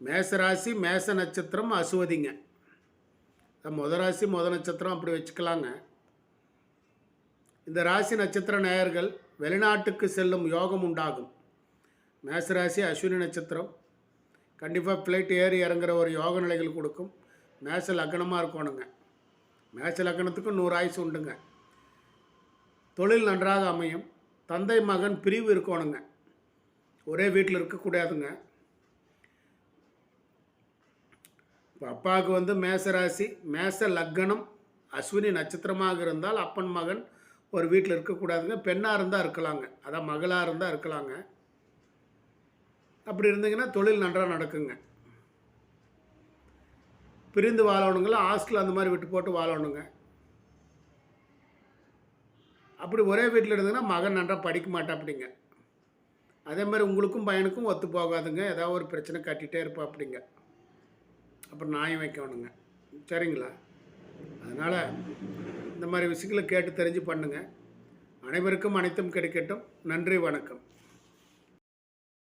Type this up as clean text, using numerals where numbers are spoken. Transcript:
மேசராசி மேச நட்சத்திரம் அசுவதிங்க. ராசி நட்சத்திரம் அப்படி வச்சுக்கலாங்க. இந்த ராசி நட்சத்திர நேயர்கள் வெளிநாட்டுக்கு செல்லும் யோகம் உண்டாகும். மேசராசி அஸ்வினி நட்சத்திரம் கண்டிப்பாக ஃப்ளைட் ஏறி இறங்குற ஒரு யோக நிலைகள் கொடுக்கும். மேச லக்னமாக இருக்கணுங்க. மேச லக்னத்துக்கும் 100 ஆயுசு உண்டுங்க. தொழில் நன்றாக அமையும். தந்தை மகன் பிரிவு இருக்கணுங்க. ஒரே வீட்டில் இருக்கக்கூடாதுங்க. இப்போ அப்பாவுக்கு மேசராசி மேச லக்னம் அஸ்வினி நட்சத்திரமாக இருந்தால் அப்பன் மகன் ஒரு வீட்டில் இருக்கக்கூடாதுங்க. பெண்ணாக இருந்தால் இருக்கலாங்க. அதான் மகளாக இருந்தால் இருக்கலாங்க. அப்படி இருந்தீங்கன்னா தொழில் நன்றாக நடக்குங்க. பிரிந்து வாழணுங்களா, ஹாஸ்டல் அந்த மாதிரி விட்டு போட்டு வாழணுங்க. அப்படி ஒரே வீட்டில் இருந்தீங்கன்னா மகன் நன்றாக படிக்க மாட்டா அப்படிங்க. அதே மாதிரி உங்களுக்கும் பையனுக்கும் ஒத்து போகாதுங்க. ஏதாவது ஒரு பிரச்சனை கட்டிகிட்டே இருப்பா அப்படிங்க. அப்புறம் நியாயம் வைக்கணுங்க. சரிங்களா? அதனால் இந்த மாதிரி விஷயங்களை கேட்டு தெரிஞ்சு பண்ணுங்கள். அனைவருக்கும் அனைத்தும் கிடைக்கட்டும். நன்றி, வணக்கம்.